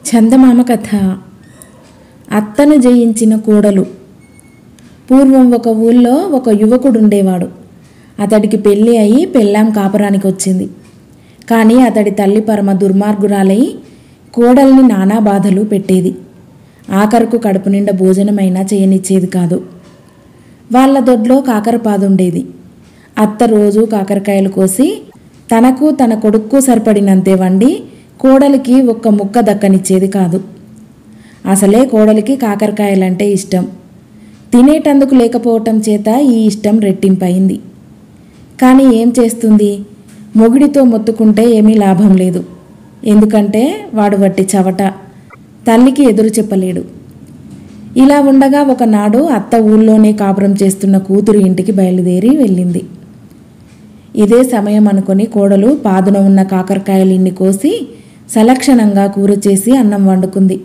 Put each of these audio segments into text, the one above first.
చందమామ కథ. అత్తను జయించిన కోడలు. పూర్వం ఒక ఊళ్ళో ఒక యువకుడుండేవాడు. అతడికి పెళ్ళి అయి పెళ్ళాం కాపురానికి వచ్చింది. కానీ అతడి తల్లి పరమ దుర్మార్గురాలై కోడల్ని నానా బాధలు పెట్టేది. ఆఖరుకు కడుపు నిండా భోజనమైనా చేయనిచ్చేది కాదు. వాళ్ళ దొడ్లో కాకరపాదుండేది. అత్త రోజు కాకరకాయలు కోసి తనకు తన కొడుక్కు సరిపడినంతే వండి కోడలికి ఒక్క ముక్క దక్కనిచ్చేది కాదు. అసలే కోడలికి కాకరకాయలంటే ఇష్టం. తినేటందుకు లేకపోవటం చేత ఈ ఇష్టం రెట్టింపయింది. కానీ ఏం చేస్తుంది? మొగుడితో మొత్తుకుంటే ఏమీ లాభం లేదు. ఎందుకంటే వాడు వట్టి చవట, తల్లికి ఎదురు చెప్పలేడు. ఇలా ఉండగా ఒకనాడు అత్త ఊళ్ళోనే కాపురం చేస్తున్న కూతురు ఇంటికి బయలుదేరి వెళ్ళింది. ఇదే సమయం అనుకొని కోడలు పాదున ఉన్న కాకరకాయలు ఇన్ని కోసి సలక్షణంగా కూర చేసి అన్నం వండుకుంది.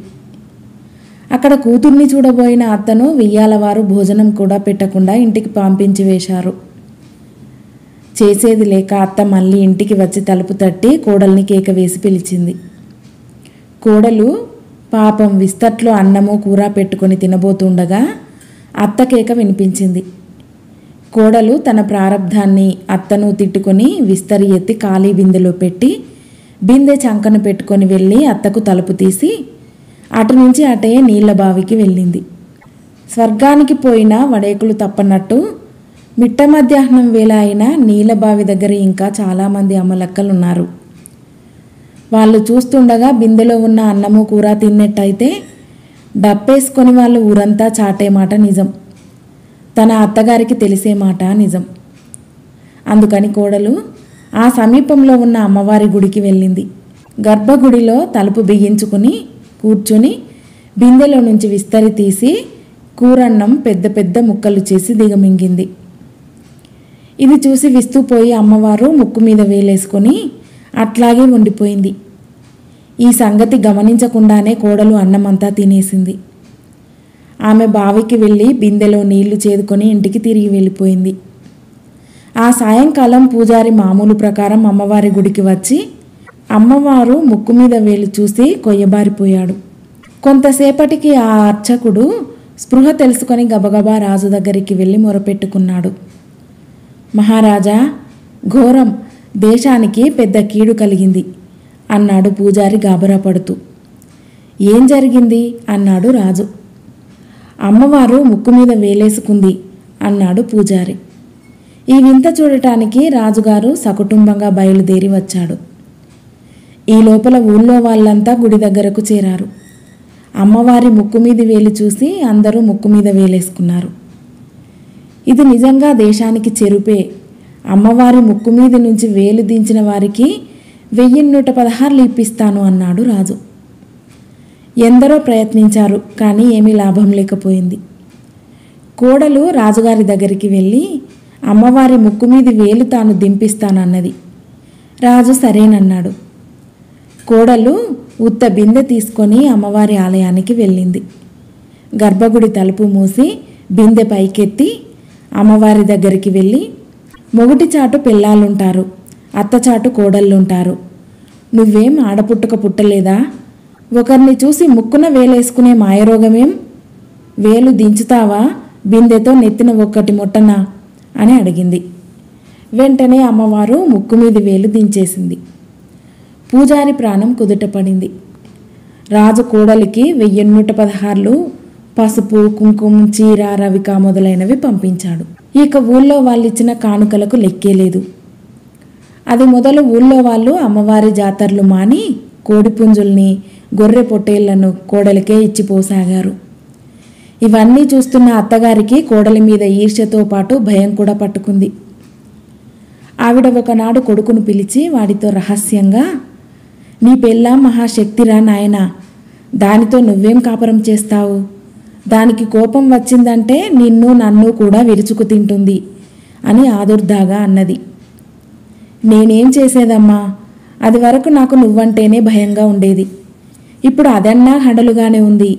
అక్కడ కూతుర్ని చూడబోయిన అత్తను వెయ్యాలవారు భోజనం కూడా పెట్టకుండా ఇంటికి పంపించి వేశారు. చేసేది లేక అత్త మళ్ళీ ఇంటికి వచ్చి తలుపు తట్టి కోడల్ని కేక వేసి పిలిచింది. కోడలు పాపం విస్తట్లో అన్నము కూర పెట్టుకొని తినబోతుండగా అత్త కేక వినిపించింది. కోడలు తన ప్రారబ్ధాన్ని అత్తను తిట్టుకొని విస్తరి ఎత్తి ఖాళీ బిందెలో పెట్టి బిందె చంకను పెట్టుకొని వెళ్ళి అత్తకు తలుపు తీసి అటు నుంచి అటే నీళ్ల బావికి వెళ్ళింది. స్వర్గానికి పోయినా వడేకులు తప్పనట్టు మిట్ట మధ్యాహ్నం వేళ అయినా నీళ్ల బావి దగ్గర ఇంకా చాలామంది అమ్మలక్కలున్నారు. వాళ్ళు చూస్తుండగా బిందెలో ఉన్న అన్నము కూర తిన్నట్టయితే డప్పేసుకొని వాళ్ళు ఊరంతా చాటే మాట నిజం. తన అత్తగారికి తెలిసే మాట నిజం. అందుకని కోడలు ఆ సమీపంలో ఉన్న అమ్మవారి గుడికి వెళ్ళింది. గర్భగుడిలో తలుపు బిగించుకుని కూర్చుని బిందెలో నుంచి విస్తరి తీసి కూరన్నం పెద్ద పెద్ద ముక్కలు చేసి దిగమింగింది. ఇది చూసి విస్తుపోయి అమ్మవారు ముక్కు మీద వేలేసుకొని అట్లాగే ఉండిపోయింది. ఈ సంగతి గమనించకుండానే కోడలు అన్నమంతా తినేసింది. ఆమె బావికి వెళ్ళి బిందెలో నీళ్లు చేదుకొని ఇంటికి తిరిగి వెళ్ళిపోయింది. ఆ సాయంకాలం పూజారి మామూలు ప్రకారం అమ్మవారి గుడికి వచ్చి అమ్మవారు ముక్కు మీద వేలు చూసి కొయ్యబారిపోయాడు. కొంతసేపటికి ఆ అర్చకుడు స్పృహ తెలుసుకొని గబగబా రాజు దగ్గరికి వెళ్ళి మొరపెట్టుకున్నాడు. మహారాజా, ఘోరం, దేశానికి పెద్ద కీడు కలిగింది అన్నాడు పూజారి గాబరా పడుతూ. ఏం జరిగింది అన్నాడు రాజు. అమ్మవారు ముక్కు మీద వేలేసుకుంది అన్నాడు పూజారి. ఈ వింత చూడటానికి రాజుగారు సకుటుంబంగా బయలుదేరి వచ్చాడు. ఈ లోపల ఊళ్ళో వాళ్ళంతా గుడి దగ్గరకు చేరారు. అమ్మవారి ముక్కు మీద వేలు చూసి అందరూ ముక్కు మీద వేలేసుకున్నారు. ఇది నిజంగా దేశానికి చెరుపే. అమ్మవారి ముక్కు మీద నుంచి వేలు దించిన వారికి 1116 ఇప్పిస్తాను అన్నాడు రాజు. ఎందరో ప్రయత్నించారు, కానీ ఏమీ లాభం లేకపోయింది. కోడలు రాజుగారి దగ్గరికి వెళ్ళి అమ్మవారి ముక్కు మీద వేలు తాను దింపిస్తానన్నది. రాజు సరేనన్నాడు. కోడలు ఉత్త బిందె తీసుకొని అమ్మవారి ఆలయానికి వెళ్ళింది. గర్భగుడి తలుపు మూసి బిందె పైకెత్తి అమ్మవారి దగ్గరికి వెళ్ళి, మొగుటి చాటు పిల్లాలుంటారు, అత్తచాటు కోడళ్ళుంటారు. నువ్వేం ఆడపుట్టుక పుట్టలేదా? ఒకరిని చూసి ముక్కున వేలేసుకునే మాయరోగమేం? వేలు దించుతావా, బిందెతో నెత్తిన ఒక్కటి ముట్టనా అని అడిగింది. వెంటనే అమ్మవారు ముక్కు మీద వేలు దించేసింది. పూజారి ప్రాణం కుదుటపడింది. రాజు కోడలికి 1116 పసుపు, కుంకుమ, చీర, రవిక మొదలైనవి పంపించాడు. ఇక ఊళ్ళో వాళ్ళిచ్చిన కానుకలకు లెక్కేలేదు. అది మొదలు ఊళ్ళో వాళ్ళు అమ్మవారి జాతరలు మాని కోడిపుంజుల్ని, గొర్రె పొట్టేళ్లను కోడలికే ఇచ్చిపోసాగారు. ఇవన్నీ చూస్తున్న అత్తగారికి కోడలి మీద ఈర్ష్యతో పాటు భయం కూడా పట్టుకుంది. ఆవిడ ఒకనాడు కొడుకును పిలిచి వాడితో రహస్యంగా, నీ పెళ్ళాం మహాశక్తిరా నాయనా, దానితో నువ్వేం కాపురం చేస్తావు? దానికి కోపం వచ్చిందంటే నిన్ను నన్ను కూడా విరుచుకు తింటుంది అని ఆదుర్దాగా అన్నది. నేనేం చేసేదమ్మా, అది వరకు నాకు నువ్వంటేనే భయంగా ఉండేది. ఇప్పుడు అదన్నా హడలుగానే ఉంది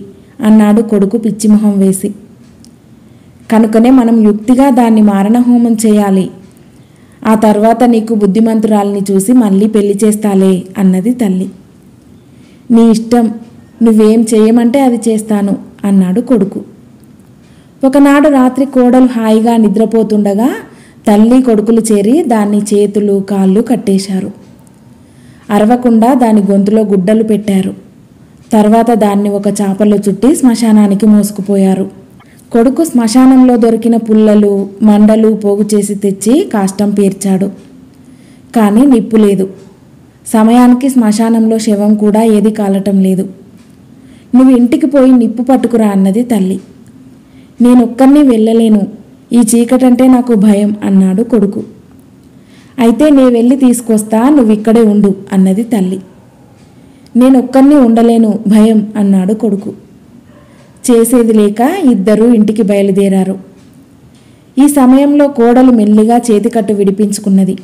అన్నాడు కొడుకు పిచ్చిమొహం వేసి. కనుకనే మనం యుక్తిగా దాన్ని మారణహోమం చేయాలి. ఆ తర్వాత నీకు బుద్ధిమంతురాల్ని చూసి మళ్ళీ పెళ్లి చేస్తాలే అన్నది తల్లి. నీ ఇష్టం, నువ్వేం చేయమంటే అది చేస్తాను అన్నాడు కొడుకు. ఒకనాడు రాత్రి కోడలు హాయిగా నిద్రపోతుండగా తల్లి కొడుకులు చేరి దాన్ని చేతులు కాళ్ళు కట్టేశారు. అరవకుండా దాని గొంతులో గుడ్డలు పెట్టారు. తర్వాత దాన్ని ఒక చాపలో చుట్టి శ్మశానానికి మోసుకుపోయారు. కొడుకు శ్మశానంలో దొరికిన పుల్లలు మండలు పోగు చేసి తెచ్చి కాష్టం పేర్చాడు. కానీ నిప్పు లేదు. సమయానికి శ్మశానంలో శవం కూడా ఏది కాలటం లేదు. నువ్వు ఇంటికి పోయి నిప్పు పట్టుకురా అన్నది తల్లి. నేనొక్కరిని వెళ్ళలేను, ఈ చీకటంటే నాకు భయం అన్నాడు కొడుకు. అయితే నే వెళ్ళి తీసుకొస్తా, నువ్విక్కడే ఉండు అన్నది తల్లి. నేనొక్కరిని ఉండలేను, భయం అన్నాడు కొడుకు. చేసేది లేక ఇద్దరూ ఇంటికి బయలుదేరారు. ఈ సమయంలో కోడలు మెల్లిగా చేతికట్టు విడిపించుకున్నది.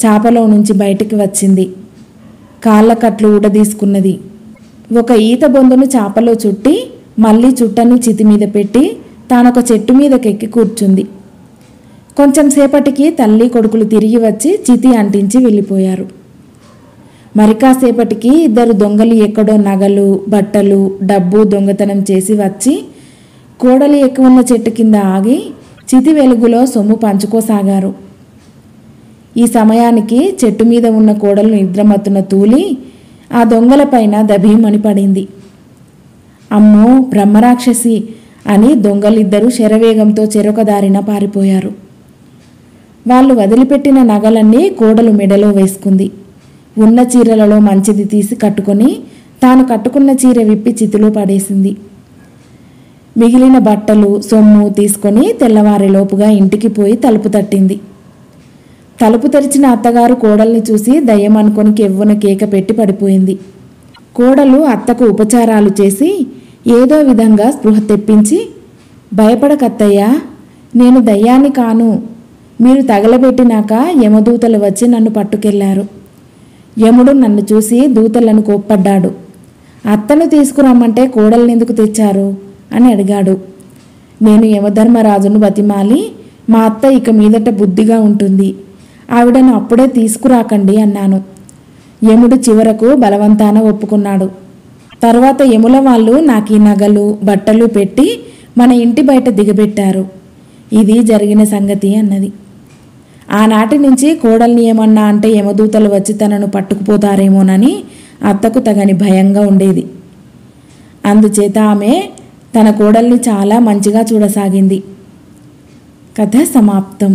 చాపలో నుంచి బయటికి వచ్చింది. కాళ్ళ కట్లు ఊడదీసుకున్నది. ఒక ఈత బొందును చాపలో చుట్టి మళ్ళీ చుట్టని చితి మీద పెట్టి తానొక చెట్టు మీదకెక్కి కూర్చుంది. కొంచెం సేపటికి తల్లి కొడుకులు తిరిగి వచ్చి చితి అంటించి వెళ్ళిపోయారు. మరి కాసేపటికి ఇద్దరు దొంగలు ఎక్కడో నగలు బట్టలు డబ్బు దొంగతనం చేసి వచ్చి కోడలి ఎక్కువ ఉన్న చెట్టు కింద ఆగి చితి వెలుగులో సొమ్ము పంచుకోసాగారు. ఈ సమయానికి చెట్టు మీద ఉన్న కోడలు నిద్రమత్తున తూలి ఆ దొంగలపైన దభీమని పడింది. అమ్మో బ్రహ్మరాక్షసి అని దొంగలిద్దరూ శరవేగంతో చెరొక దారిన పారిపోయారు. వాళ్ళు వదిలిపెట్టిన నగలన్నీ కోడలు మెడలో వేసుకుంది. ఉన్న చీరలలో మంచిది తీసి కట్టుకొని తాను కట్టుకున్న చీర విప్పి చితిలో పడేసింది. మిగిలిన బట్టలు సొమ్ము తీసుకొని తెల్లవారేలోపుగా ఇంటికి పోయి తలుపు తట్టింది. తలుపు తెరిచిన అత్తగారు కోడల్ని చూసి దయ్యం అనుకొని కెవ్వున కేక పెట్టి పడిపోయింది. కోడలు అత్తకు ఉపచారాలు చేసి ఏదో విధంగా స్పృహ తెప్పించి, భయపడకత్తయ్యా, నేను దయ్యాన్ని కాను, మీరు తగలబెట్టినాక యమదూతలు వచ్చి నన్ను పట్టుకెళ్లారు. యముడు నన్ను చూసి దూతలను కోప్పడ్డాడు. అత్తను తీసుకురమ్మంటే కోడల్నెందుకు తెచ్చారు అని అడిగాడు. నేను యమధర్మరాజును బతిమాలి మా అత్త ఇక మీదట బుద్ధిగా ఉంటుంది, ఆవిడను అప్పుడే తీసుకురాకండి అన్నాను. యముడు చివరకు బలవంతాన ఒప్పుకున్నాడు. తర్వాత యముల వాళ్ళు నాకు ఈ నగలు బట్టలు పెట్టి మన ఇంటి బయట దిగబెట్టారు. ఇది జరిగిన సంగతి అన్నది. ఆనాటి నుంచి కోడల్ని ఏమన్నా అంటే యమదూతలు వచ్చి తనను పట్టుకుపోతారేమోనని అత్తకు తగని భయంగా ఉండేది. అందుచేత ఆమె తన కోడల్ని చాలా మంచిగా చూడసాగింది. కథ సమాప్తం.